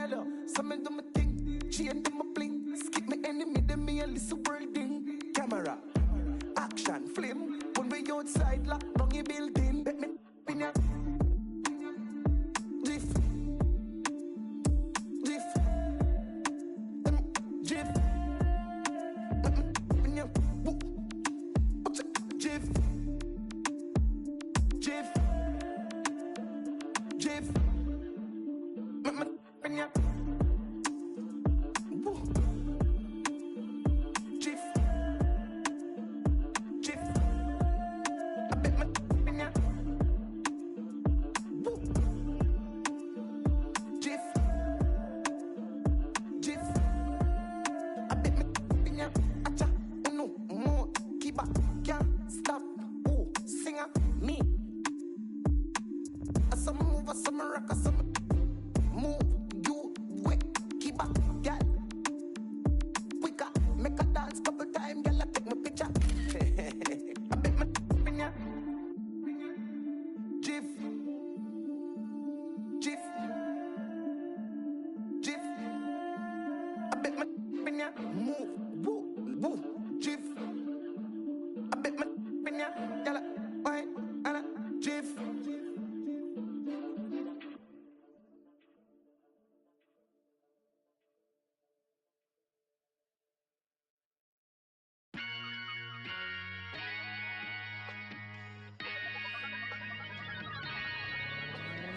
tell you, something do my thing, chain do my bling. Skip me enemy, then me a listen world thing. Camera, action, flame. When we outside, lock down your building. Bet me in ya. Jiff, jiff, jiff. In ya, jiff, jiff, jiff. In ya.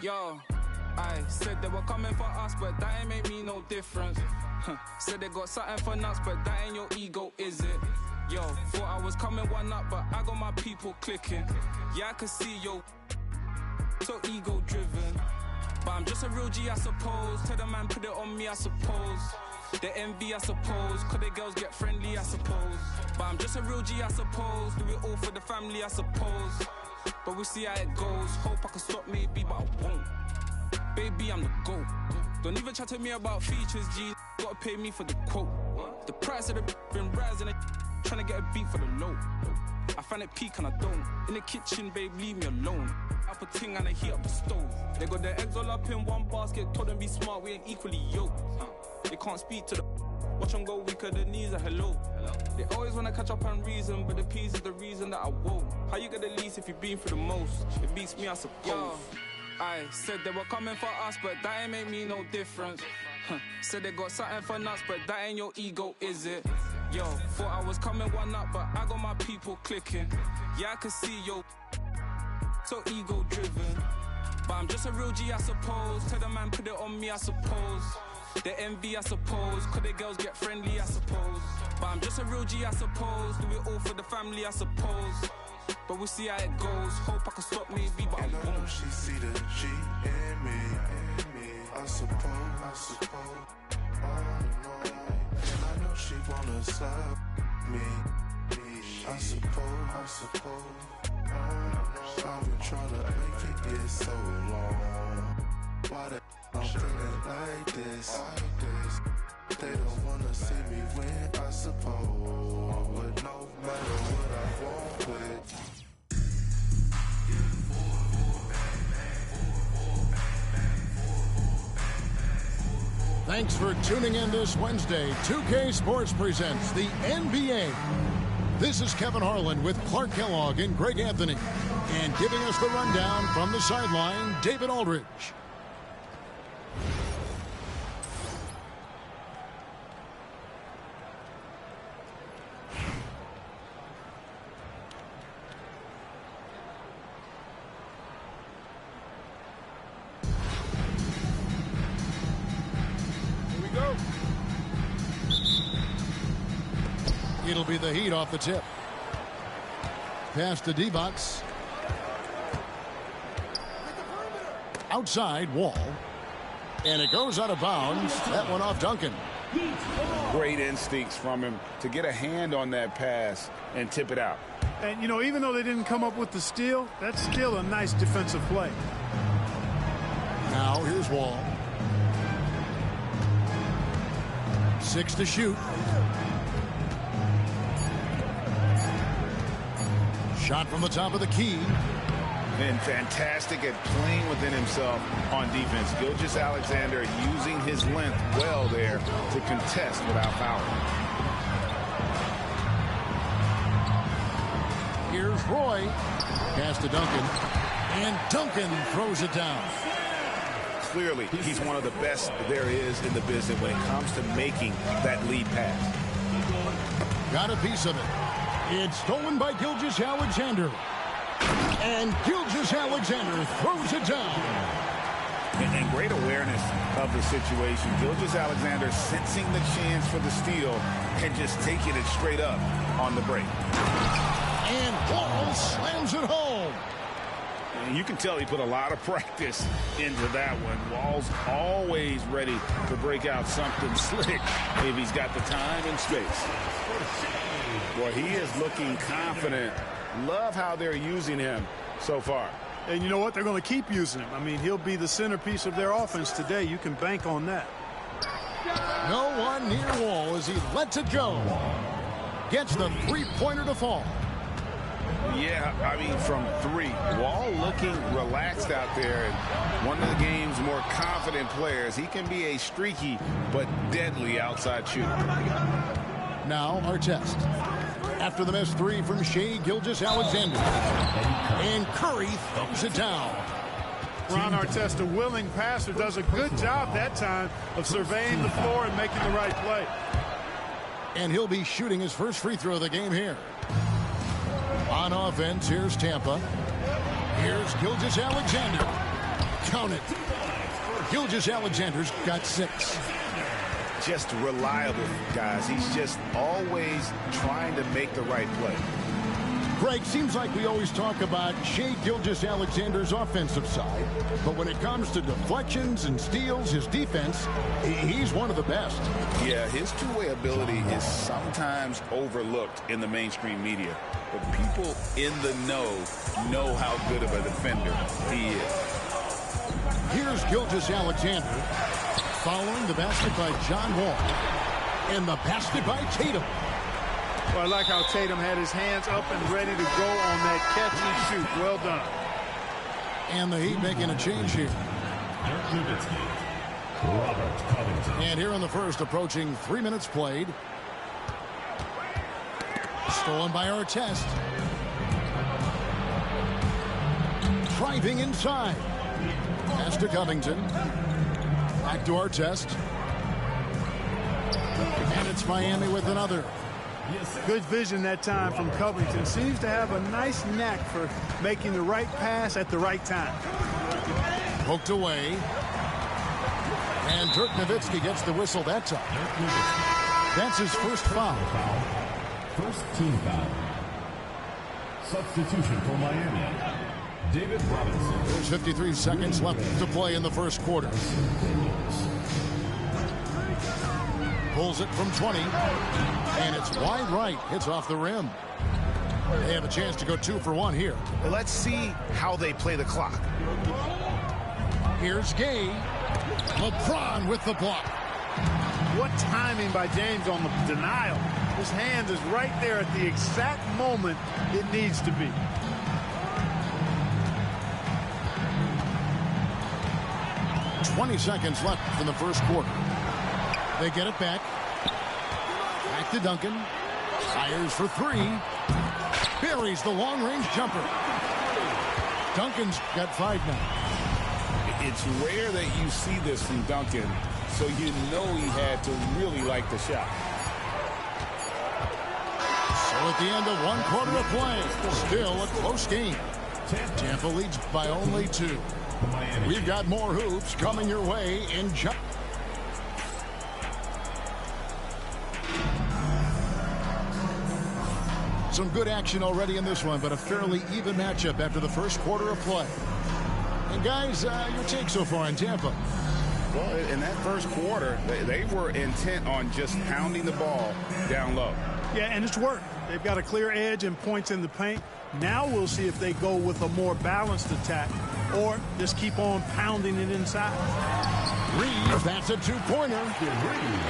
Yo, I said they were coming for us, but that ain't make me no difference. Said they got something for nuts, but that ain't your ego, is it? Yo, thought I was coming one up, but I got my people clicking. Yeah, I can see yo, so ego driven. But I'm just a real G, I suppose. Tell the man put it on me, I suppose. The envy, I suppose. Cause the girls get friendly, I suppose. But I'm just a real G, I suppose. Do it all for the family, I suppose. But we'll see how it goes. Hope I can stop maybe, but I won't. Baby, I'm the GOAT. Don't even chat to me about features, G. Gotta pay me for the quote. The price of the been rising, trying to get a beat for the low. I find it peak and I don't. In the kitchen, babe, leave me alone. Up a ting and I heat up the stove. They got their eggs all up in one basket. Told them be smart, we ain't equally yoked. They can't speak to the watch them go weaker, the knees are hello. They always wanna catch up on reason, but the peas is the reason that I won't. How you get the least if you've been through the most? It beats me, I suppose. Yo, I said they were coming for us, but that ain't make me no difference. Said they got something for nuts, but that ain't your ego, is it? Yo, thought I was coming one up, but I got my people clicking. Yeah, I can see yo, so ego driven. But I'm just a real G, I suppose. Tell the man put it on me, I suppose. The envy, I suppose. Cause the girls get friendly, I suppose. But I'm just a real G, I suppose. Do it all for the family, I suppose. But we'll see how it goes. Hope I can stop maybe, but and I I know won't. she see the G in me. I suppose. And I know she wanna serve me. I suppose. I've been trying to make it so long. Why the I'm feeling like this? They don't wanna see me win, I suppose. But no matter what I want with. Thanks for tuning in this Wednesday. 2K Sports presents the NBA. This is Kevin Harlan with Clark Kellogg and Greg Anthony. And giving us the rundown from the sideline, David Aldridge. It'll be the Heat off the tip. Pass to D-Box. Outside Wall. And it goes out of bounds. That one off Duncan. Great instincts from him to get a hand on that pass and tip it out. And, you know, even though they didn't come up with the steal, that's still a nice defensive play. Now here's Wall. 6 to shoot. Shot from the top of the key. been fantastic at playing within himself on defense. Gilgeous-Alexander using his length well there to contest without fouling. Here's Roy. Pass to Duncan. And Duncan throws it down. Clearly, he's one of the best there is in the business when it comes to making that lead pass. Got a piece of it. It's stolen by Gilgeous-Alexander. And Gilgeous-Alexander throws it down. And great awareness of the situation. Gilgeous-Alexander sensing the chance for the steal and just taking it straight up on the break. And Wall slams it home. And you can tell he put a lot of practice into that one. Wall's always ready to break out something slick if he's got the time and space. Boy, he is looking confident. Love how they're using him so far. And you know what? They're going to keep using him. I mean, he'll be the centerpiece of their offense today. You can bank on that. No one near Wall as he lets it go. Gets the three-pointer to fall. Yeah, I mean, from three. Wall looking relaxed out there. And one of the game's more confident players. He can be a streaky but deadly outside shooter. Now Artest. After the missed three from Shai Gilgeous-Alexander. And Curry throws it down. Ron Artest, a willing passer, does a good job that time of surveying the floor and making the right play. And he'll be shooting his first free throw of the game here. On offense, here's Tampa. Here's Gilgeous-Alexander. Count it. Gilgeous-Alexander's got 6. Just reliable, guys. He's just always trying to make the right play. Greg, seems like we always talk about Shai Gilgeous-Alexander's offensive side, but when it comes to deflections and steals, his defense, he's one of the best. Yeah, his two-way ability is sometimes overlooked in the mainstream media, but people in the know how good of a defender he is. Here's Gilgeous-Alexander following the basket by John Wall and the basket by Tatum. Well, I like how Tatum had his hands up and ready to go on that catch and shoot. Well done. And the Heat making a change here. And here in the first, approaching 3 minutes played. Stolen by Artest. Driving inside. Pass to Covington. Back to Artest. And it's Miami with another. Good vision that time from Covington. Seems to have a nice knack for making the right pass at the right time. Poked away. And Dirk Nowitzki gets the whistle that time. That's his first foul. First team foul. Substitution for Miami. David Robinson. There's 53 seconds left to play in the first quarter. Pulls it from 20. And it's wide right. Hits off the rim. They have a chance to go 2 for 1 here. Well, let's see how they play the clock. Here's Gay. LeBron with the block. What timing by James on the denial. His hand is right there at the exact moment it needs to be. .20 seconds left in the first quarter. They get it back. Back to Duncan. Fires for 3. Buries the long-range jumper. Duncan's got 5 now. It's rare that you see this from Duncan, so you know he had to really like the shot. So at the end of 1 quarter of play, still a close game. Tampa leads by only 2. We've got more hoops coming your way in just... Some good action already in this one, but a fairly even matchup after the first quarter of play. And guys, your take so far in Tampa? Well, in that first quarter, they were intent on just pounding the ball down low. Yeah, and it's worked. They've got a clear edge and points in the paint. Now we'll see if they go with a more balanced attack or just keep on pounding it inside. Reeves, that's a 2-pointer.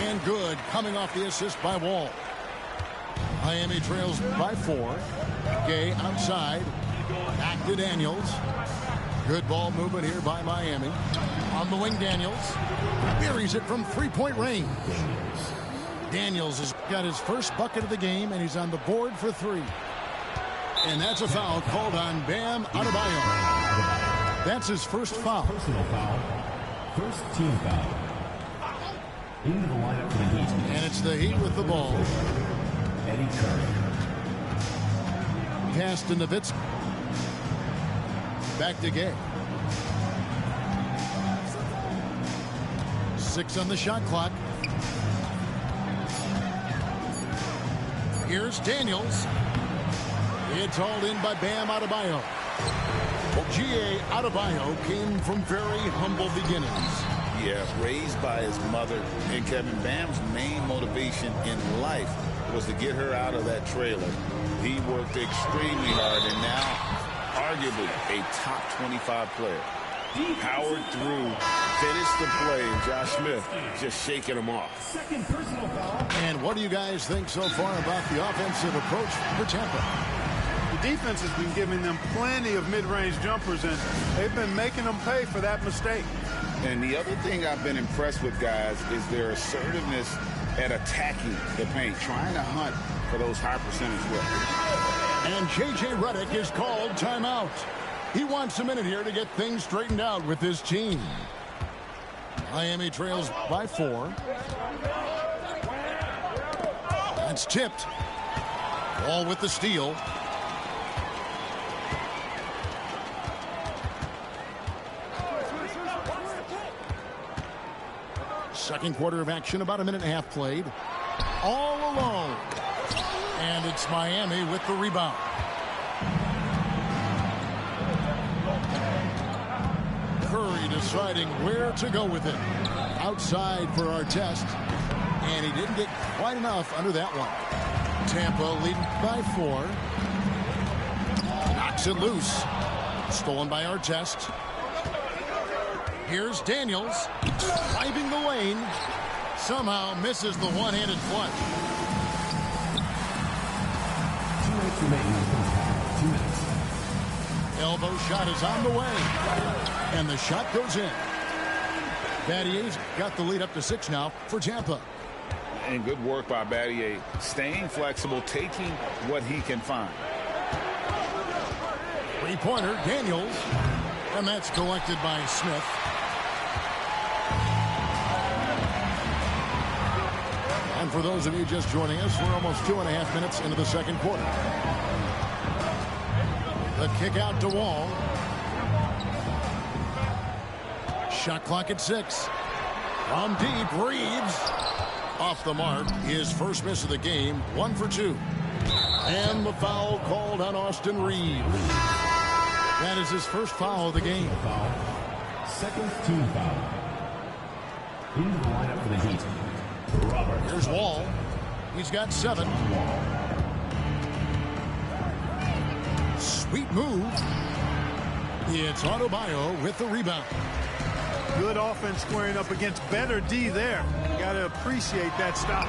And good, coming off the assist by Wall. Miami trails by 4. Gay outside. Back to Daniels. Good ball movement here by Miami. On the wing, Daniels buries it from three-point range. Daniels has got his first bucket of the game, and he's on the board for three. And that's a foul called on Bam Adebayo. That's his first foul. Personal foul. First team foul. Into the lineup for the Heat. And it's the Heat with the ball. Eddie Curry. Pass to Nowitzki. Back to Gay. 6 on the shot clock. Here's Daniels. It's hauled in by Bam Adebayo. G.A. Adebayo came from very humble beginnings. Yeah, raised by his mother. And Kevin, Bam's main motivation in life was to get her out of that trailer. He worked extremely hard, and now arguably a top 25 player. Powered through, finished the play, and Josh Smith just shaking him off. Second personal foul. And what do you guys think so far about the offensive approach for Tampa? The defense has been giving them plenty of mid-range jumpers, and they've been making them pay for that mistake. And the other thing I've been impressed with, guys, is their assertiveness at attacking the paint, trying to hunt for those high percentage looks. And J.J. Redick is called timeout. He wants a minute here to get things straightened out with his team. Miami trails by 4. That's tipped. Ball with the steal. Second quarter of action, about a minute and a half played. All alone. And it's Miami with the rebound. Curry deciding where to go with it. Outside for our test. And he didn't get quite enough under that one. Tampa leading by 4. Knocks it loose. Stolen by our test. Here's Daniels, driving the lane, somehow misses the one-handed flush. 2 minutes remaining in the first half. 2 minutes. Elbow shot is on the way, and the shot goes in. Battier's got the lead up to 6 now for Tampa. And good work by Battier, staying flexible, taking what he can find. Three-pointer, Daniels, and that's collected by Smith. And for those of you just joining us, we're almost 2.5 minutes into the second quarter. The kick out to Wall. Shot clock at 6. From deep, Reeves. Off the mark, his first miss of the game, 1 for 2. And the foul called on Austin Reeves. That is his first foul of the game. Foul. Second team foul. Into the lineup for the Heat. Robert. Here's Wall. He's got 7. Sweet move. It's Adebayo with the rebound. Good offense squaring up against better D there. Got to appreciate that stop.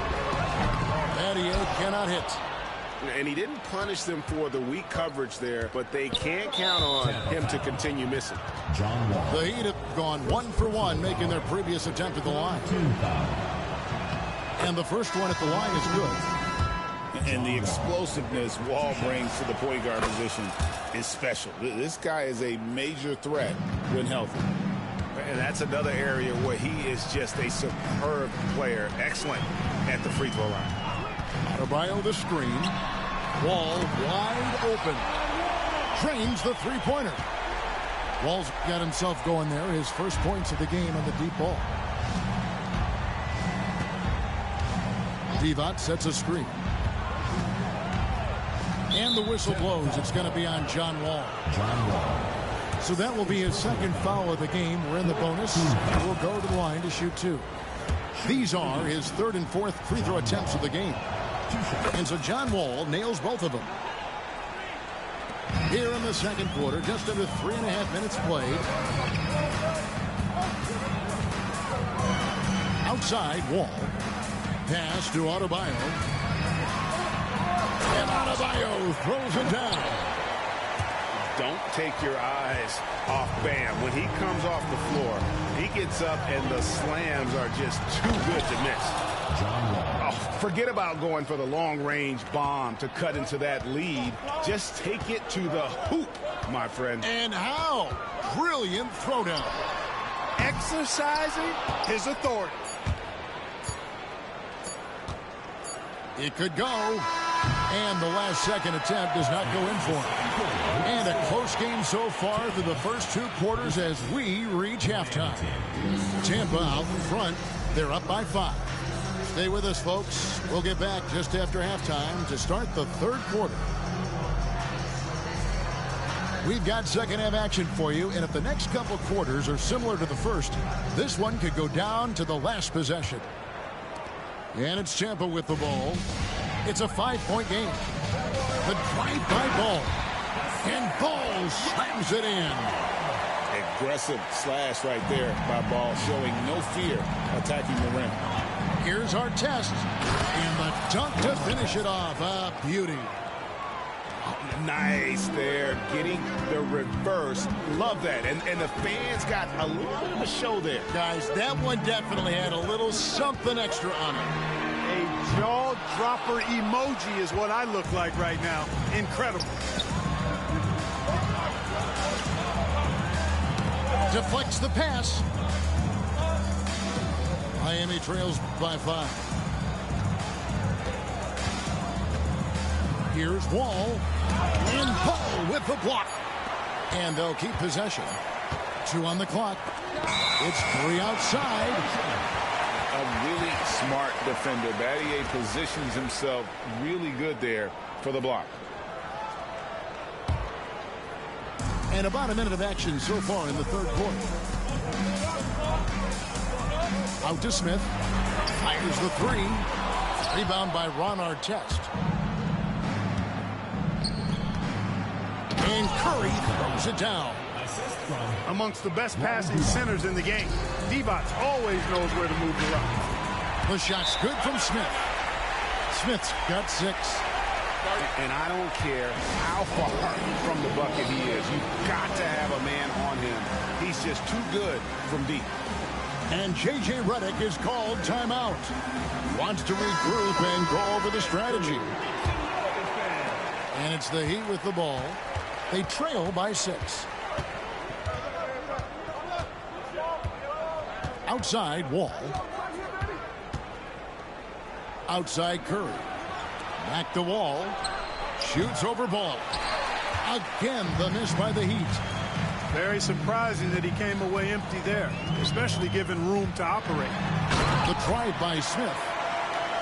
Battier cannot hit. And he didn't punish them for the weak coverage there, but they can't count on him to continue missing. John Wall. The Heat have gone 1 for 1, making their previous attempt at the line. Team foul. And the first one at the line is good. And the explosiveness Wall brings to the point guard position is special. This guy is a major threat when healthy. And that's another area where he is just a superb player. Excellent at the free throw line. Adebayo the screen. Wall wide open. Drains the three-pointer. Wall's got himself going there. His first points of the game on the deep ball. Divac sets a screen. And the whistle blows. It's going to be on John Wall. John Wall. So that will be his second foul of the game. We're in the bonus. We'll go to the line to shoot 2. These are his 3rd and 4th free throw attempts of the game. And so John Wall nails both of them. Here in the second quarter, just under 3.5 minutes played. Outside, Wall. Pass to Adebayo. And Adebayo throws it down. don't take your eyes off Bam. When he comes off the floor, he gets up and the slams are just too good to miss. Oh, forget about going for the long-range bomb to cut into that lead. Just take it to the hoop, my friend. And how? Brilliant throwdown. Exercising his authority. It could go. And the last second attempt does not go in for him. And a close game so far through the first 2 quarters as we reach halftime. Tampa out in front. They're up by 5. Stay with us, folks. We'll get back just after halftime to start the 3rd quarter. We've got second half action for you, and if the next couple quarters are similar to the first, this one could go down to the last possession. And it's Tampa with the ball. It's a 5-point game. The drive-by Ball. And Ball slams it in. Aggressive slash right there by Ball, showing no fear attacking the rim. Here's our test. And the dunk to finish it off. A beauty. Nice there, getting the reverse. Love that. And the fans got a little bit of a show there. Guys, that one definitely had a little something extra on it. A jaw-dropper emoji is what I look like right now. Incredible. Deflects the pass. Miami trails by 5. Here's Wall. And Ball with the block. And they'll keep possession. 2 on the clock. It's 3 outside. A really smart defender. Battier positions himself really good there for the block. And about a minute of action so far in the 3rd quarter. Out to Smith. Fires the 3. Rebound by Ron Artest. And Curry throws it down. Amongst the best passing centers in the game, Divac always knows where to move the rock. The shot's good from Smith. Smith's got 6. And I don't care how far from the bucket he is. You've got to have a man on him. He's just too good from deep. And J.J. Redick is called timeout. Wants to regroup and go over the strategy. And it's the Heat with the ball. They trail by 6. Outside, Wall. Outside, Curry. Back to Wall. Shoots over Ball. Again, the miss by the Heat. Very surprising that he came away empty there, especially given room to operate. The drive by Smith.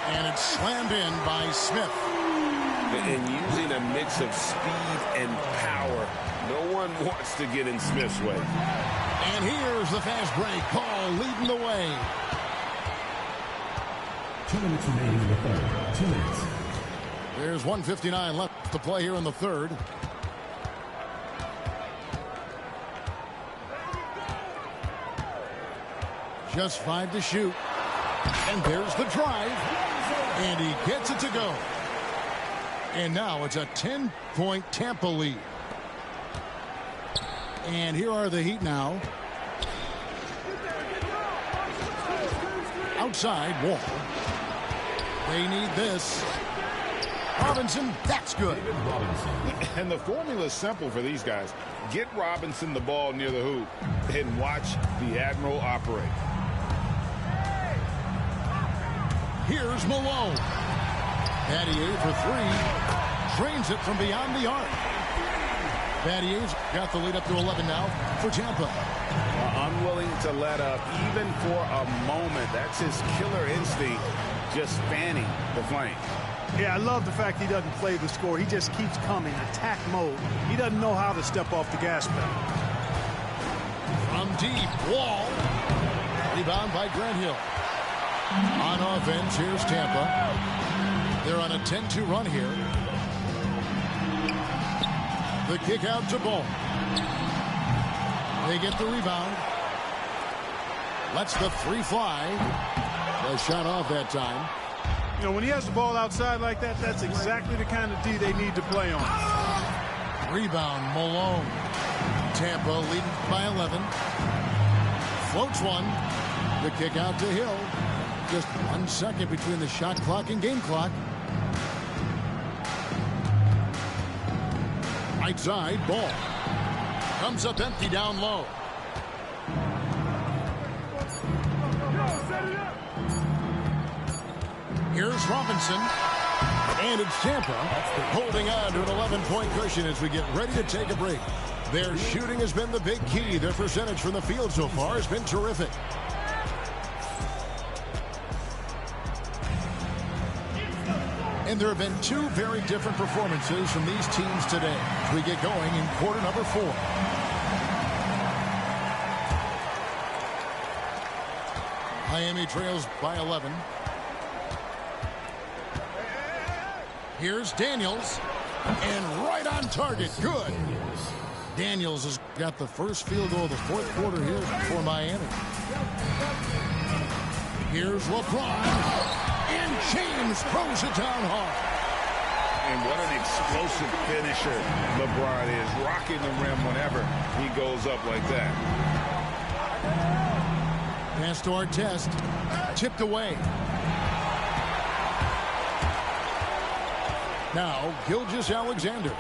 And it's slammed in by Smith. And using a mix of speed and power. No one wants to get in Smith's way. And here's the fast break. Ball leading the way. 2 minutes remaining in the 3rd. 2 minutes. There's 1:59 left to play here in the 3rd. Just 5 to shoot. And there's the drive. And he gets it to go. And now it's a 10-point Tampa lead. And here are the Heat now. Outside, Wall. They need this. Robinson, that's good. And the formula is simple for these guys. Get Robinson the ball near the hoop and watch the Admiral operate. Here's Malone. Battier for 3. Drains it from beyond the arc. Battier's got the lead up to 11 now for Tampa. Unwilling to let up even for a moment. That's his killer instinct, just fanning the flame. Yeah, I love the fact he doesn't play the score. He just keeps coming, attack mode. He doesn't know how to step off the gas pedal. From deep, Wall. Rebound by Grant Hill. On offense, here's Tampa. They're on a 10-2 run here. The kick out to Ball. They get the rebound. Lets the 3 fly. The shot off that time. You know, when he has the ball outside like that, that's exactly the kind of D they need to play on. Rebound, Malone. Tampa leading by 11. Floats one. The kick out to Hill. Just 1 second between the shot clock and game clock. Right side, ball. Comes up empty down low. Here's Robinson. And it's Tampa holding on to an 11-point cushion as we get ready to take a break. Their shooting has been the big key. Their percentage from the field so far has been terrific. And there have been two very different performances from these teams today as we get going in quarter number 4. Miami trails by 11. Here's Daniels. And right on target. Good. Daniels has got the first field goal of the fourth quarter here for Miami. Here's LeBron. And James throws it down hard. And what an explosive finisher LeBron is, rocking the rim whenever he goes up like that. Pass to Artest. Tipped away. Now, Gilgeous-Alexander.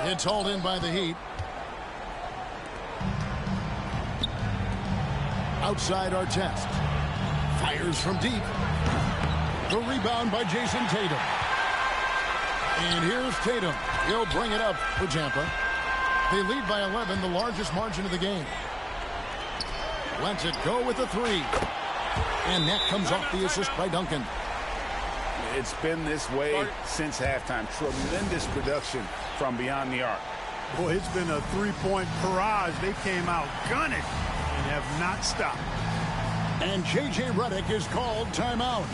It's hauled in by the Heat. Outside Artest. Fires from deep. The rebound by Jason Tatum. And here's Tatum. He'll bring it up for Tampa. They lead by 11, the largest margin of the game. Lets it go with a 3. And that comes off the assist by Duncan. It's been this way since halftime. Tremendous production from beyond the arc. Boy, it's been a three-point barrage. They came out gunning and have not stopped. And J.J. Redick is called timeout.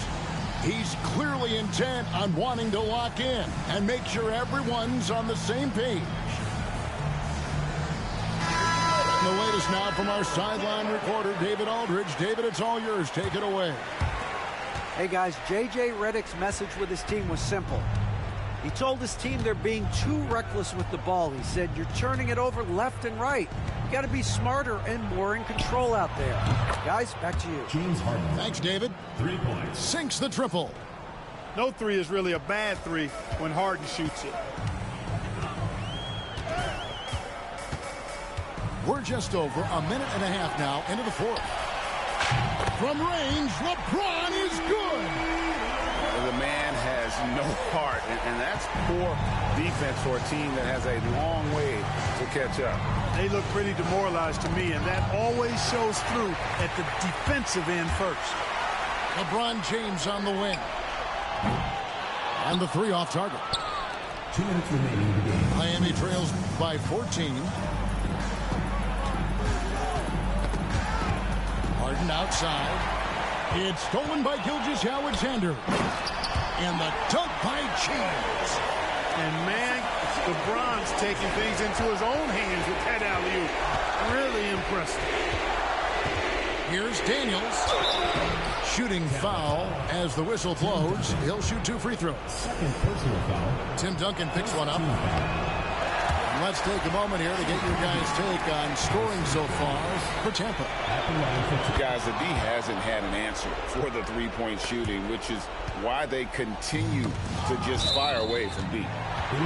He's clearly intent on wanting to lock in and make sure everyone's on the same page. The latest now from our sideline reporter, David Aldridge. David, it's all yours. Take it away. Hey, guys, J.J. Redick's message with his team was simple. He told his team they're being too reckless with the ball. He said, you're turning it over left and right. You got to be smarter and more in control out there. Guys, back to you. James Harden. Thanks, David. 3 points. Sinks the triple. No 3 is really a bad 3 when Harden shoots it. We're just over a minute and a half now into the fourth. From range, LeBron is good. The man has no heart, and that's poor defense for a team that has a long way to catch up. They look pretty demoralized to me, and that always shows through at the defensive end first. LeBron James on the wing. And the 3 off target. 2 minutes remaining in the game. Miami trails by 14. Harden outside. It's stolen by Gilgeous-Alexander. And the dunk by James. And man, LeBron's taking things into his own hands with that alley-oop. Really impressive. Here's Daniels. Shooting foul as the whistle blows. He'll shoot 2 free throws. Second personal foul. Tim Duncan picks one up. Let's take a moment here to get your guys' take on scoring so far for Tampa. Guys, the D hasn't had an answer for the three-point shooting, which is why they continue to just fire away from deep.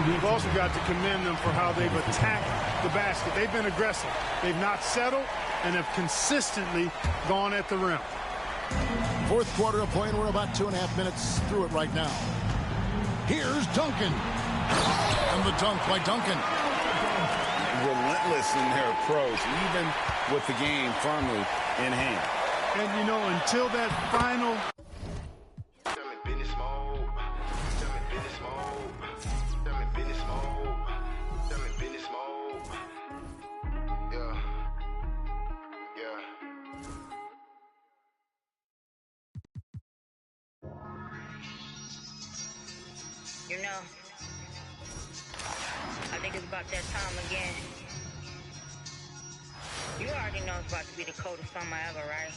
We've also got to commend them for how they've attacked the basket. They've been aggressive. They've not settled and have consistently gone at the rim. Fourth quarter of play, and we're about 2.5 minutes through it right now. Here's Duncan. And the dunk by Duncan. Relentless in their approach, even with the game firmly in hand. And, you know, until that final... You know, I think it's about that time again. You already know it's about to be the coldest summer ever, right?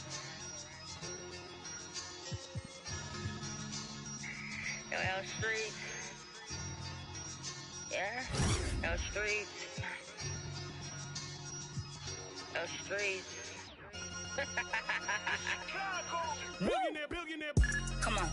L Street. Yeah, L Street. L Street. Billionaire. Come on.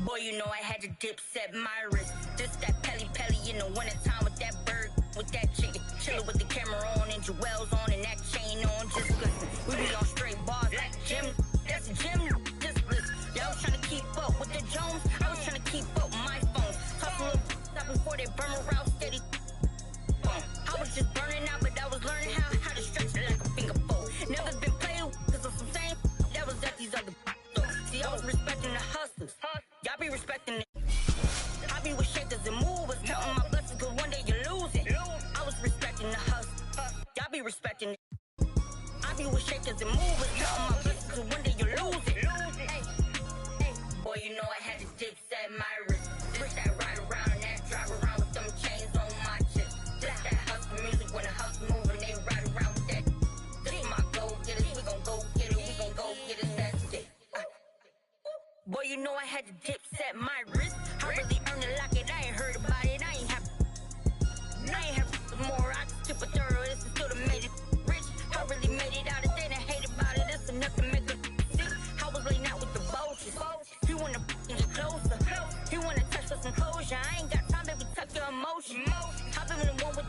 Boy, you know I had to dip set my wrist. This that Pelly in the wintertime with that bird, with that chicken. Chillin' with the camera on and jewels on and that chain on. Just listen. We be on straight bars like Jim. That's a gym. Just listen. Y'all was trying to keep up with the Jones. I was trying to keep up with my phone. Talk a little stop before they burn around steady. I was just burning out, but I was learning how to stretch it like a finger fold. Never been played because of some same that was at these other. See, I was respecting the hustlers. Y'all be respecting it. I be with shakers and movers, counting my blessings cause one day you lose it. I was respecting the hustle. Y'all be respecting it. I be with shakers and movers, counting my blessings cause one day you lose it. Hey, boy, you know I had to dip set my wrist. This that ride around and that drive around with them chains on my chest. This that hustle music when the hustle moving, they ride around with that. This my go getters, we gon' go get it, we gon' go get it, that's it. Boy, you know I had to dip set my wrist. I really earned a locket, I ain't heard about it, I ain't have more, I just tip a thorough, this is still the made it rich. I really made it out, if they didn't hate about it, that's enough to make a sick. I was laying out with the vultures. You wanna get closer, you wanna touch for some closure. I ain't got time, baby, tuck your emotion. I've been the one with